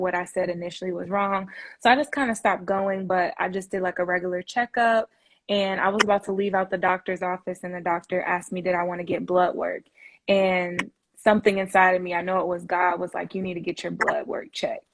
what I said initially was wrong. So I just kind of stopped going, but I just did like a regular checkup. And I was about to leave out the doctor's office, and the doctor asked me, did I want to get blood work? And something inside of me, I know it was God, was like, you need to get your blood work checked.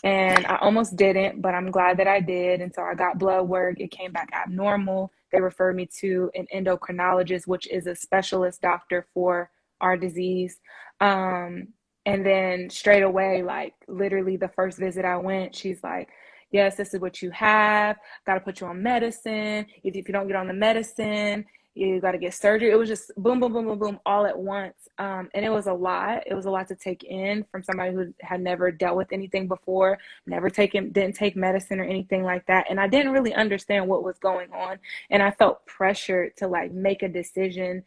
And I almost didn't, but I'm glad that I did. And so I got blood work. It came back abnormal. They referred me to an endocrinologist, which is a specialist doctor for our disease. Um, and then straight away, like literally the first visit I went, she's like, yes, this is what you have. Got to put you on medicine. If you don't get on the medicine, you got to get surgery. It was just boom, boom, boom, boom, boom, all at once. And it was a lot. It was a lot to take in from somebody who had never dealt with anything before, didn't take medicine or anything like that. And I didn't really understand what was going on. And I felt pressured to like make a decision.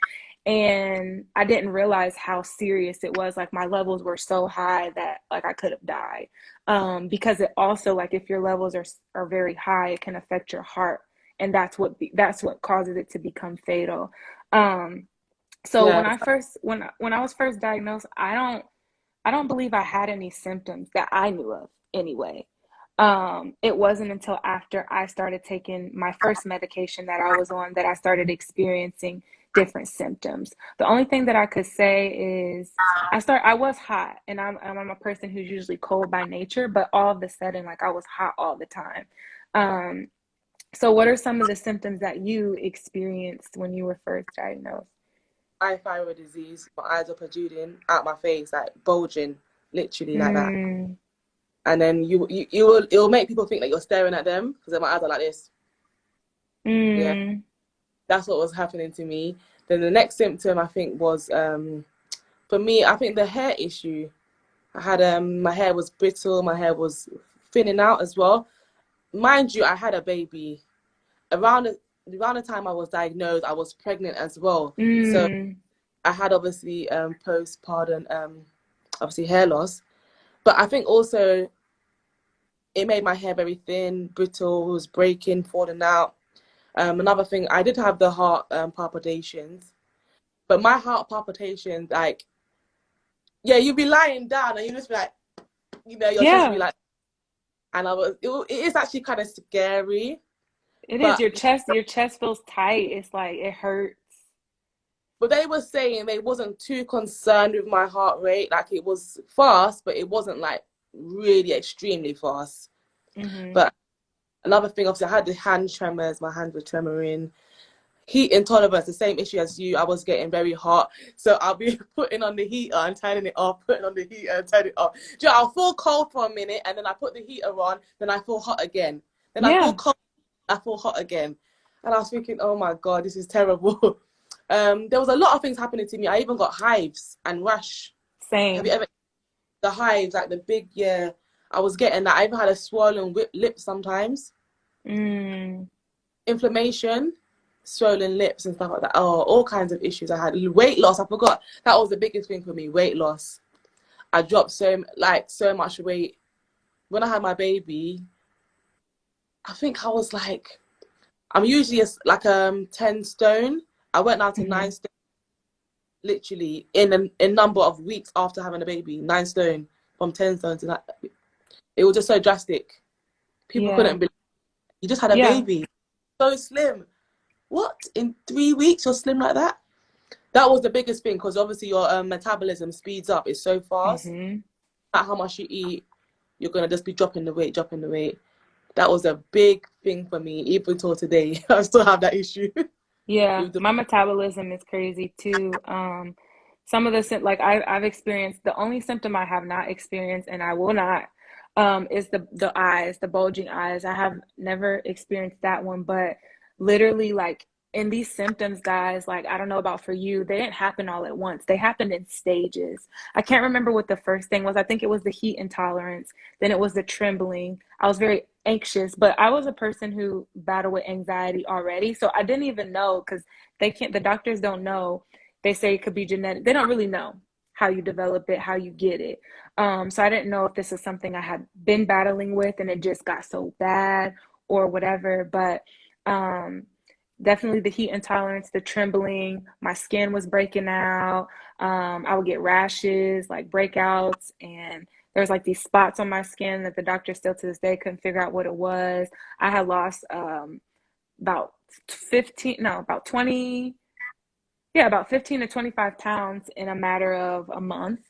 And I didn't realize how serious it was. Like my levels were so high that like I could have died. Because it also, like if your levels are very high, it can affect your heart, and that's what causes it to become fatal. So Yeah. when I was first diagnosed, I don't believe I had any symptoms that I knew of anyway. It wasn't until after I started taking my first medication that I was on that I started experiencing different symptoms. The only thing that I could say is I was hot, and I'm a person who's usually cold by nature, but all of a sudden like I was hot all the time. Um, so what are some of the symptoms that you experienced when you were first diagnosed? I have thyroid disease. My eyes are protruding out my face, like bulging, literally like that. Mm, And then you will it will make people think that you're staring at them because my eyes are like this. Yeah, mm, that's what was happening to me. Then the next symptom I think was for me, I think the hair issue. I had my hair was brittle, my hair was thinning out as well. Mind you, I had a baby around the time I was diagnosed. I was pregnant as well, so mm. I had obviously postpartum obviously hair loss. But I think also it made my hair very thin, brittle, was breaking, falling out. Another thing, I did have the heart palpitations, but my heart palpitations, like, yeah, you'd be lying down and you just be like, your chest would be Yeah, like, and it is actually kind of scary, it is. but Your chest feels tight. It's like it hurts. they were saying they wasn't too concerned with my heart rate, like it was fast, but it wasn't like really extremely fast. Hmm. But another thing, obviously, I had the hand tremors, my hands were tremoring. Heat intolerance, the same issue as you. I was getting very hot, so I'll be putting on the heater and turning it off, putting on the heater and turning it off. Do you know, I'll feel cold for a minute, and then I put the heater on, then I feel hot again. Then I feel Yeah, cold, I feel hot again. And I was thinking, oh my God, this is terrible. There was a lot of things happening to me. I even got hives and rash. Have you same. ever the hives, like the big, yeah, I was getting that. I even had a swollen lip sometimes. Mm, Inflammation, swollen lips and stuff like that. Oh, all kinds of issues I had. Weight loss, I forgot. That was the biggest thing for me, weight loss. I dropped so much weight. When I had my baby, I think I was like, I'm usually like 10 stone. I went down to hmm. 9 stone, literally in a number of weeks after having a baby. 9 stone, from 10 stone to that. It was just so drastic. People Yeah, couldn't believe you just had a yeah. baby. So slim. What? In 3 weeks you're slim like that? That was the biggest thing because obviously your metabolism speeds up. It's so fast. Hmm. At how much you eat, you're gonna just be dropping the weight, dropping the weight. That was a big thing for me, even till today. I still have that issue. Yeah, With the, my metabolism is crazy too. Some of the like I've experienced, the only symptom I have not experienced, and I will not, is the eyes, the bulging eyes. I have never experienced that one, but literally like in these symptoms, guys, like I don't know about for you, they didn't happen all at once. They happened in stages. I can't remember what the first thing was. I think it was the heat intolerance, then it was the trembling. I was very anxious, but I was a person who battled with anxiety already. So I didn't even know because the doctors don't know. They say it could be genetic. They don't really know how you develop it, how you get it. So I didn't know if this is something I had been battling with and it just got so bad or whatever. But um, definitely the heat intolerance, the trembling, my skin was breaking out. I would get rashes, like breakouts, and There's like these spots on my skin that the doctor still to this day couldn't figure out what it was. I had lost about 15, no, about 20, yeah, about 15 to 25 pounds in a matter of a month.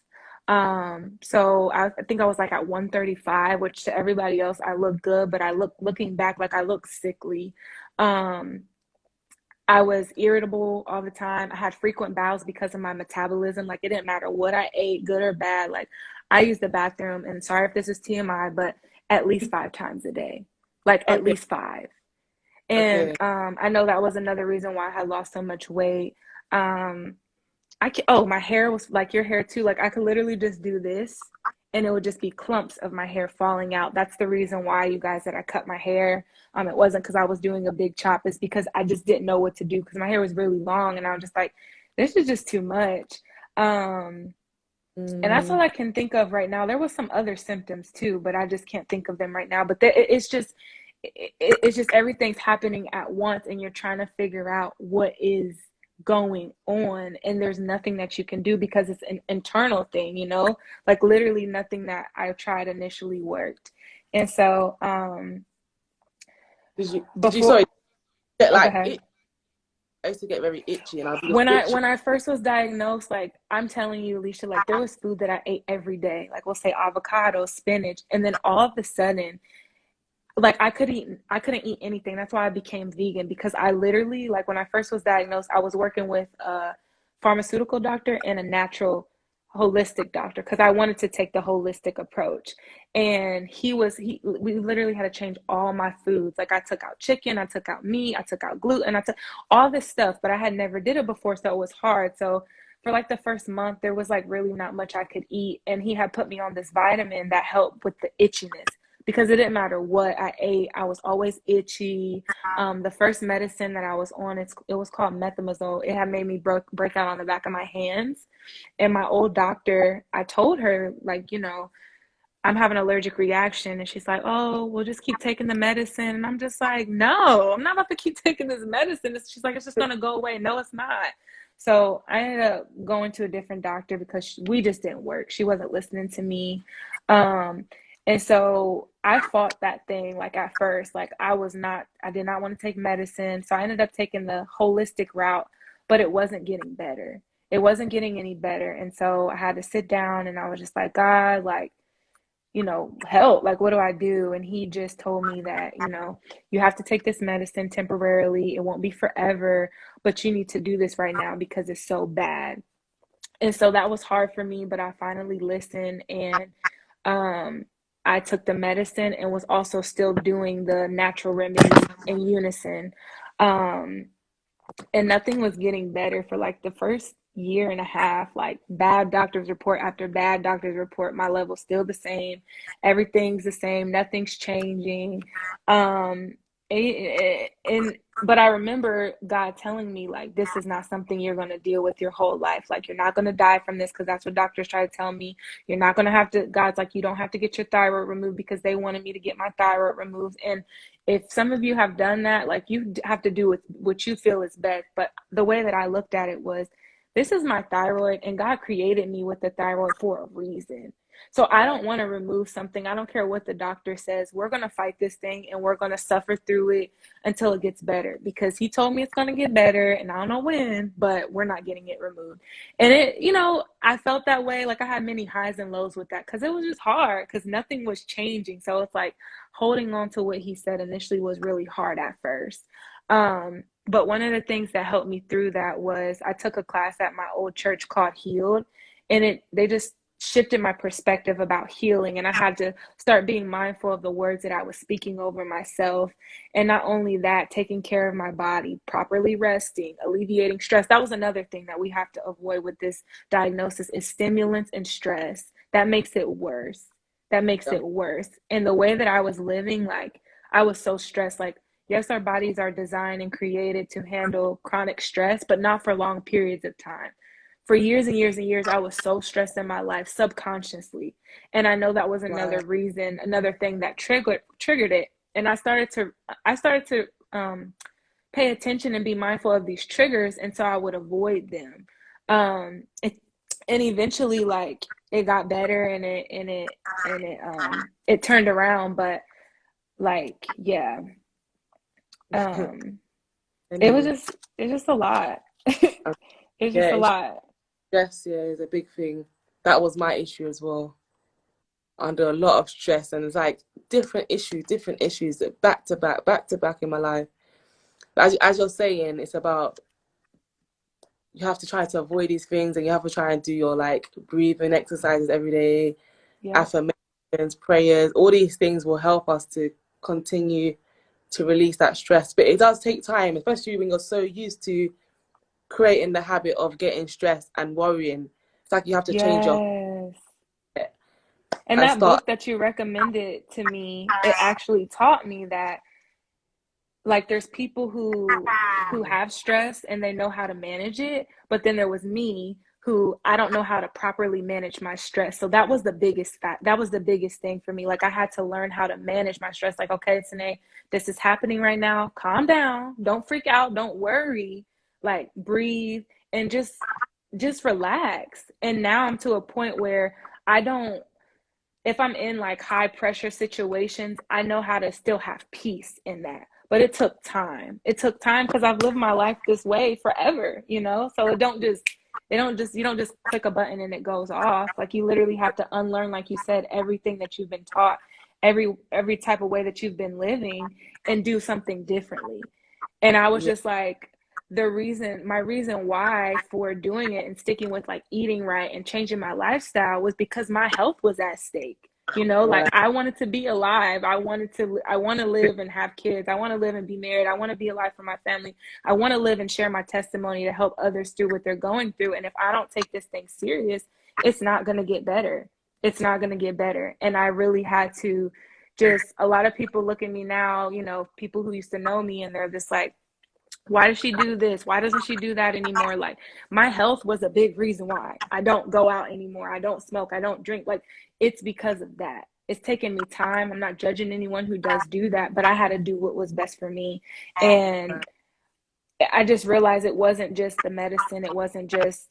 So I think I was like at 135, which to everybody else I look good, but looking back like I look sickly. Um, I was irritable all the time. I had frequent bowels because of my metabolism. Like it didn't matter what I ate, good or bad. Like I used the bathroom, and sorry if this is TMI, but at least 5 times a day. Like at Okay. least five. And Okay. I know that was another reason why I had lost so much weight. Um, oh, my hair was like your hair too. Like I could literally just do this and it would just be clumps of my hair falling out. That's the reason why, you guys, that I cut my hair. It wasn't because I was doing a big chop. It's because I just didn't know what to do because my hair was really long and I was just like, this is just too much. Um, and that's all Mm. I can think of right now. There was some other symptoms too, but I just can't think of them right now. But it's just everything's happening at once, and you're trying to figure out what is going on, and there's nothing that you can do because it's an internal thing, like literally nothing that I tried initially worked. And so, Did you before, sorry get oh, go like ahead. it? I used to get very itchy and I'd be When I itchy. when I first was diagnosed, like I'm telling you, Alicia, like there was food that I ate every day, like we'll say avocado, spinach, and then all of a sudden, like I couldn't eat anything. That's why I became vegan, because I literally, like when I first was diagnosed, I was working with a pharmaceutical doctor and a natural holistic doctor because I wanted to take the holistic approach. And he we literally had to change all my foods. Like I took out chicken, I took out meat, I took out gluten, I took all this stuff, but I had never did it before, so it was hard. So for like the first month, there was like really not much I could eat, and he had put me on this vitamin that helped with the itchiness, because it didn't matter what I ate, I was always itchy. The first medicine that I was on, it was called methimazole. It had made me break out on the back of my hands. And my old doctor, I told her, like, I'm having an allergic reaction. And she's like, oh, we'll just keep taking the medicine. And I'm just like, no, I'm not about to keep taking this medicine. She's like, it's just going to go away. No, it's not. So I ended up going to a different doctor because we just didn't work. She wasn't listening to me. Um, and so I fought that thing, like at first, like I did not want to take medicine. So I ended up taking the holistic route, but it wasn't getting better. It wasn't getting any better. And so I had to sit down and I was just like, God, like, help, like, what do I do? And he just told me that, you have to take this medicine temporarily. It won't be forever, but you need to do this right now because it's so bad. And so that was hard for me, but I finally listened, and um, I took the medicine and was also still doing the natural remedies in unison. Um, and nothing was getting better for like the first year and a half. Like bad doctor's report after bad doctor's report, my level's still the same, everything's the same, nothing's changing. um and but I remember God telling me, like, this is not something you're going to deal with your whole life. Like, you're not going to die from this, because that's what doctors try to tell me. You're not going to have to, God's like, you don't have to get your thyroid removed, because they wanted me to get my thyroid removed. And if some of you have done that, like, you have to do with what you feel is best. But the way that I looked at it was, this is my thyroid, and God created me with the thyroid for a reason. So I don't Right. want to remove something. I don't care what the doctor says. We're going to fight this thing, and we're going to suffer through it until it gets better, because he told me it's going to get better, and I don't know when, but we're not getting it removed. And I felt that way. Like I had many highs and lows with that, because it was just hard, because nothing was changing. So it's like holding on to what he said initially was really hard at first. But one of the things that helped me through that was I took a class at my old church called Healed, and they just shifted my perspective about healing, and I had to start being mindful of the words that I was speaking over myself. And not only that, taking care of my body, properly resting, alleviating stress. That was another thing that we have to avoid with this diagnosis, is stimulants and stress. That makes it worse. That makes Yeah. it worse. And the way that I was living, like, I was so stressed. Like, yes, our bodies are designed and created to handle chronic stress, but not for long periods of time. For years and years and years, I was so stressed in my life subconsciously. And I know that was Wow. another reason, another thing that triggered it. And I started to pay attention and be mindful of these triggers, and so I would avoid them. Um, it, and eventually, like, it got better, and it turned around. But like, yeah, um, it was Anyway, just it's just a lot. um, It's yeah, just a lot. stress, yeah, is a big thing. That was my issue as well. Under a lot of stress, and it's like different issues that back to back in my life. But as you're saying, it's about you have to try to avoid these things, and you have to try and do your like breathing exercises every day, Yep. affirmations, prayers. All these things will help us to continue to release that stress. But it does take time, especially when you're so used to creating the habit of getting stressed and worrying. It's like you have to change your Yes. And and that start. book that you recommended to me, it actually taught me that like there's people who have stress and they know how to manage it, but then there was me who I don't know how to properly manage my stress. So that was the biggest fact. That was the biggest thing for me. Like I had to learn how to manage my stress. Like, okay, Tanee, this is happening right now. Calm down. Don't freak out. Don't worry. Like breathe and just relax. And now I'm to a point where I don't, if I'm in like high pressure situations, I know how to still have peace in that. But it took time. It took time because I've lived my life this way forever, you know? So you don't just click a button and it goes off. Like you literally have to unlearn, like you said, everything that you've been taught, every type of way that you've been living and do something differently. And I was Yeah, just like, my reason why for doing it and sticking with like eating right and changing my lifestyle was because my health was at stake. You know, like right. I wanted to be alive. I want to live and have kids. I want to live and be married. I want to be alive for my family. I want to live and share my testimony to help others through what they're going through. And if I don't take this thing serious, it's not going to get better. It's not going to get better. And I really had to just, a lot of people look at me now, you know, people who used to know me, and they're just like, why does she do this? Why doesn't she do that anymore? Like my health was a big reason why I don't go out anymore. I don't smoke. I don't drink. Like it's because of that. It's taken me time. I'm not judging anyone who does do that, but I had to do what was best for me. And I just realized it wasn't just the medicine. It wasn't just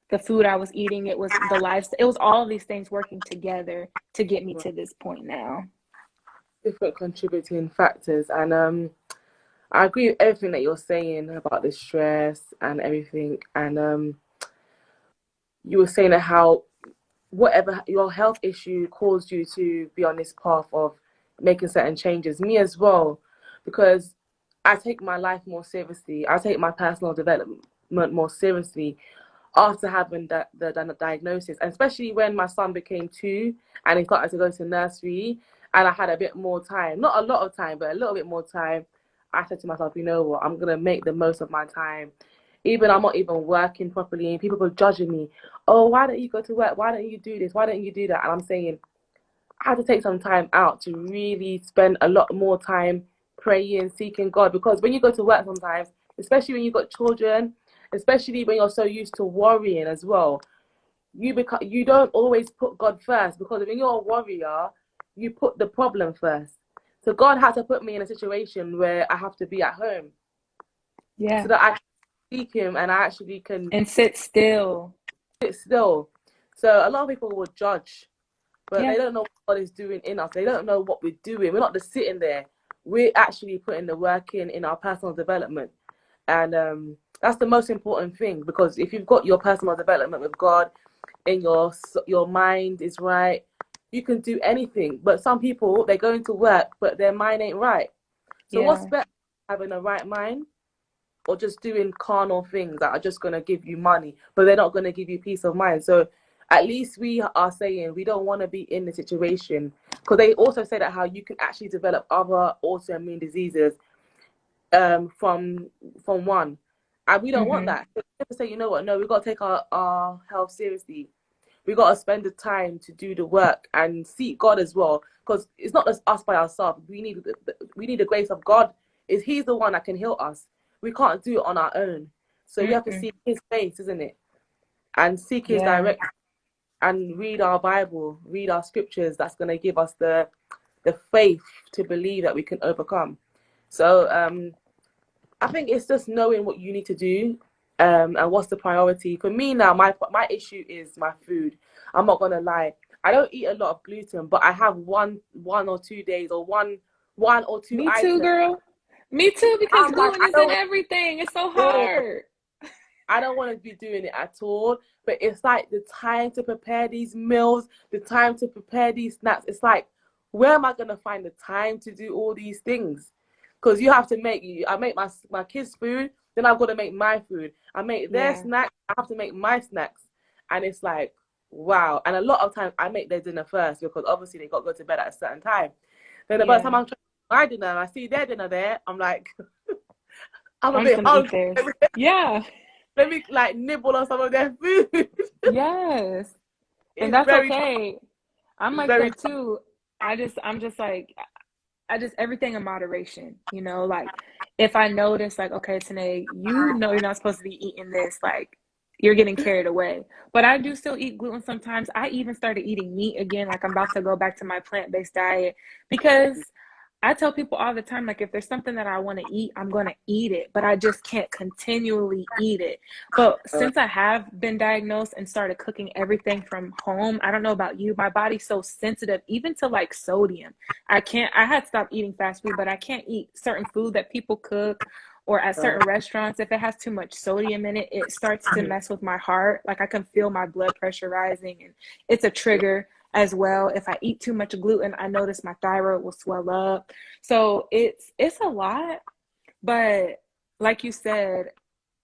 the food I was eating. It was the lifestyle. It was all of these things working together to get me Right. to this point now. Different contributing factors, and I agree with everything that you're saying about the stress and everything. And you were saying that how whatever your health issue caused you to be on this path of making certain changes. Me as well, because I take my life more seriously. I take my personal development more seriously after having the diagnosis, and especially when my son became 2 and he started to go to nursery, and I had a bit more time, not a lot of time, but a little bit more time. I said to myself, you know what, I'm gonna make the most of my time. Even I'm not even working properly, and people were judging me. Oh, why don't you go to work? Why don't you do this? Why don't you do that? And I'm saying I had to take some time out to really spend a lot more time praying, seeking God. Because when you go to work sometimes, especially when you've got children, especially when you're so used to worrying as well, you don't always put God first, because when you're a warrior, you put the problem first. So God had to put me in a situation where I have to be at home so Yeah. that I can seek Him and I actually can And sit still. sit still. So a lot of people will judge, but they Yeah. don't know what God is doing in us. They don't know what we're doing. We're not just sitting there. We're actually putting the work in our personal development. And that's the most important thing, because if you've got your personal development with God, in your mind is right, you can do anything. But some people, they're going to work, but their mind ain't right. So what's Yeah. better, having a right mind or just doing carnal things that are just going to give you money, but they're not going to give you peace of mind? So at least we are saying we don't want to be in the situation, because they also say that how you can actually develop other autoimmune diseases from one, and we don't want Mm-hmm. that. So people say, you know what, no, we've got to take our health seriously. We got to spend the time to do the work and seek God as well, because it's not just us by ourselves. We need the grace of God. Is He's the one that can heal us. We can't do it on our own. So we have to Mm-mm. seek His face, isn't it? And seek His Yeah. direction and read our Bible, read our scriptures. That's going to give us the faith to believe that we can overcome. So I think it's just knowing what you need to do, and what's the priority. For me now, my issue is my food. I'm not gonna lie. I don't eat a lot of gluten, but I have one or 2 days, or one or two Me too, items. girl. Me too, because I'm like, gluten is in everything. It's so hard. I don't want to be doing it at all. But it's like the time to prepare these meals, the time to prepare these snacks. It's like, where am I gonna find the time to do all these things? Because you have to I make my kids' food, then I've got to make my food. I make their Yeah. snacks, I have to make my snacks. And it's like, wow. And a lot of times I make their dinner first, because obviously they got to go to bed at a certain time. Then by the time Yeah. I'm trying my dinner and I see their dinner there, I'm like, I'm a I'm just bit gonna eat hungry. theirs. Yeah. Let me like nibble on some of their food. Yes. And It's that's very tough. okay. I'm It's like very that tough. too. I'm just like, I just, everything in moderation, you know, like if I notice like, okay, Tanae, you know, you're not supposed to be eating this, like you're getting carried away. But I do still eat gluten sometimes. I even started eating meat again. Like I'm about to go back to my plant-based diet because I tell people all the time, like if there's something that I want to eat, I'm going to eat it, but I just can't continually eat it. But since I have been diagnosed and started cooking everything from home, I don't know about you, my body's so sensitive, even to like sodium. I had stopped eating fast food, but I can't eat certain food that people cook or at certain restaurants. If it has too much sodium in it, it starts to mess with my heart. Like I can feel my blood pressure rising, and it's a trigger as well. If I eat too much gluten, I notice my thyroid will swell up. So it's a lot, but like you said,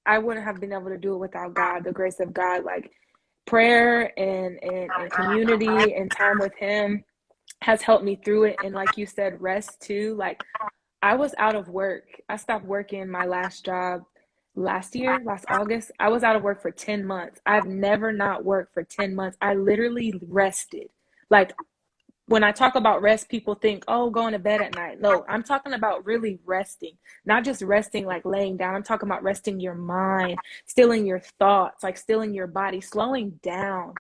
I wouldn't have been able to do it without God, the grace of God. Like prayer and community and time with him has helped me through it. And like you said, rest too. Like I was out of work. I stopped working my last job last year, last August. I was out of work for 10 months. I've never not worked for 10 months. I literally rested. Like when I talk about rest, people think, oh, going to bed at night. No, I'm talking about really resting, not just resting like laying down. I'm talking about resting your mind, stilling your thoughts, like stilling your body, slowing down.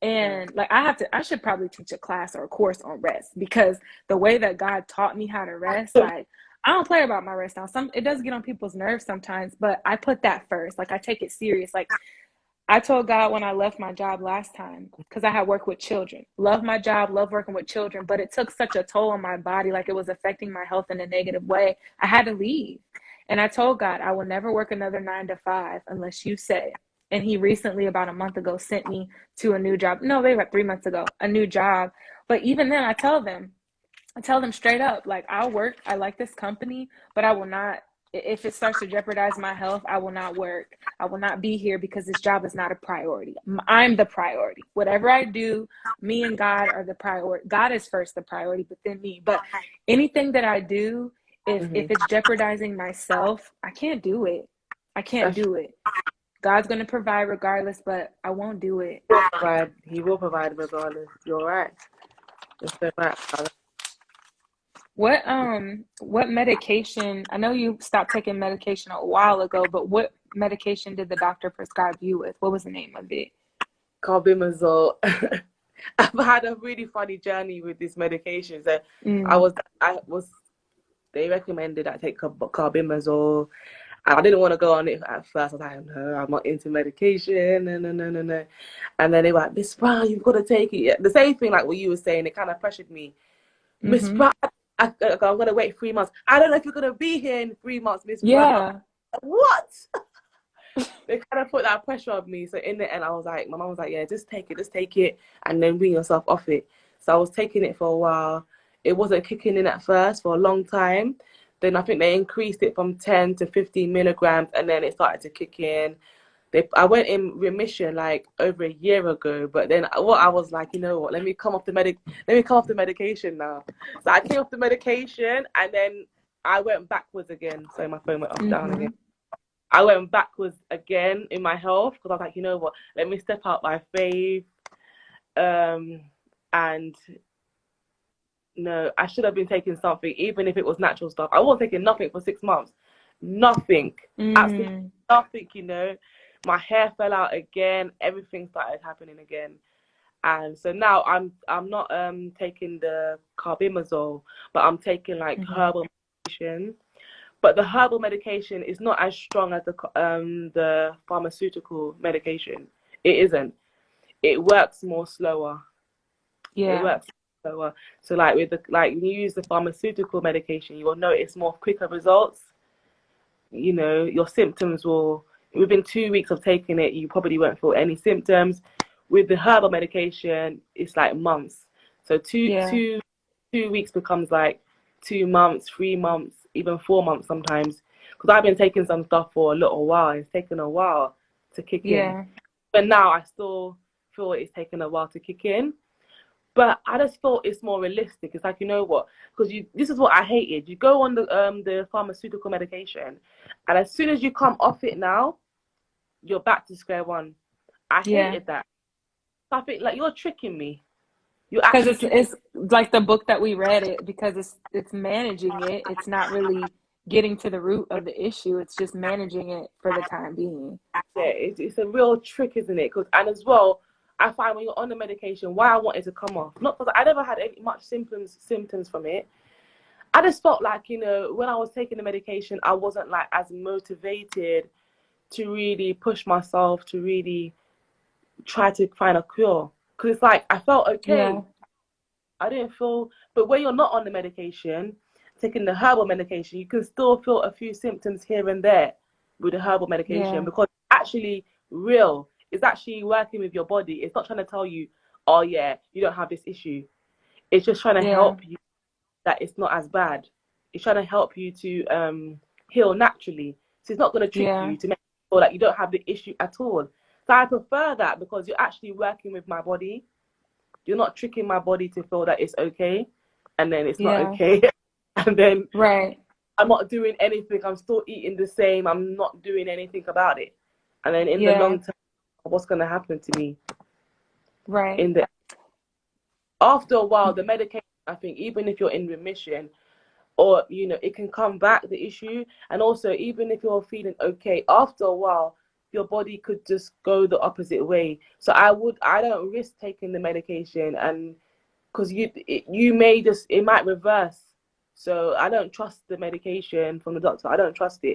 And like I should probably teach a class or a course on rest, because the way that God taught me how to rest, like I don't play about my rest now. It does get on people's nerves sometimes, but I put that first. Like I take it serious. Like I told God when I left my job last time, because I had worked with children. Love my job, love working with children, but it took such a toll on my body, like it was affecting my health in a negative way. I had to leave. And I told God, I will never work another 9 to 5 unless you say. And he recently, about a month ago, sent me to a new job. No, they were 3 months ago, a new job. But even then, I tell them straight up, like, I'll work. I like this company, but I will not, if it starts to jeopardize my health, I will not work. I will not be here because this job is not a priority. I'm the priority. Whatever I do, me and God are the priority. God is first the priority, but then me. But anything that I do, if it's jeopardizing myself, I can't do it. I can't That's do it. God's going to provide regardless, but I won't do it. provide. He will provide regardless. You're right. You're so right. What medication, I know you stopped taking medication a while ago, but what medication did the doctor prescribe you with? What was the name of it? Carbimazole. I've had a really funny journey with this medication. So Mm, I was they recommended I take carbimazole. I didn't want to go on it at first. I was like, no, I'm not into medication. No, no, no, no, no. And then they were like, Miss Brown, you've got to take it. The same thing like what you were saying, it kind of pressured me. Miss mm-hmm. Brown, I'm going to wait 3 months. I don't know if you're going to be here in 3 months, Miss Brown. Yeah. What? They kind of put that pressure on me. So in the end, I was like, my mom was like, yeah, just take it, and then wean yourself off it. So I was taking it for a while. It wasn't kicking in at first for a long time. Then I think they increased it from 10 to 15 milligrams, and then it started to kick in. I went in remission like over a year ago, but then what I was like, you know what? Let me come off the medication now. So I came off the medication, and then I went backwards again. So my phone went off down Mm-hmm. again. I went backwards again in my health because I was like, you know what? Let me step out my faith. And no, I should have been taking something, even if it was natural stuff. I wasn't taking nothing for 6 months. Nothing. Absolutely Mm, nothing, you know. My hair fell out again. Everything started happening again. And so now I'm not taking the carbimazole, but I'm taking like mm-hmm. herbal medication. But the herbal medication is not as strong as the pharmaceutical medication. It isn't. it works more slower. It Yeah. works slower. So like with the like when you use the pharmaceutical medication, you will notice more quicker results. You know, your symptoms will, within 2 weeks of taking it, you probably won't feel any symptoms. With the herbal medication, it's like months. So Yeah. 2 weeks becomes like 2 months, 3 months, even 4 months sometimes. Because I've been taking some stuff for a little while. It's taken a while to kick in. Yeah. But now I still feel it's taken a while to kick in. But I just thought it's more realistic. It's like, you know what? Because this is what I hated. You go on the pharmaceutical medication, and as soon as you come off it now, you're back to square one. I Yeah. hated that. I think like you're tricking me. You're Because actually tricking it's like the book that we read it because it's managing it. It's not really getting to the root of the issue. It's just managing it for the time being. me. It's a real trick, isn't it? Cause, and as well, I find when you're on the medication, why I want it to come off. Not because I never had any much symptoms from it. I just felt like, you know, when I was taking the medication, I wasn't like as motivated to really push myself to really try to find a cure. Because it's like I felt Yeah. okay. I didn't feel, but when you're not on the medication, taking the herbal medication, you can still feel a few symptoms here and there with the herbal medication Yeah. because it's actually real. It's actually working with your body. It's not trying to tell you, oh yeah, you don't have this issue. It's just trying to Yeah. help you that it's not as bad. It's trying to help you to heal naturally. So it's not going to trick Yeah. you to make sure that you don't have the issue at all. So I prefer that because you're actually working with my body. You're not tricking my body to feel that it's okay, and then it's not Yeah. okay, and then Right. I'm not doing anything. I'm still eating the same. I'm not doing anything about it, and then in the Yeah. long term, what's going to happen to me? Right. In the After a while, the medication, I think, even if you're in remission, or you know, it can come back the issue, and also even if you're feeling okay, after a while, your body could just go the opposite way. So I don't risk taking the medication and because you may just it might reverse. So I don't trust the medication from the doctor. I don't trust it.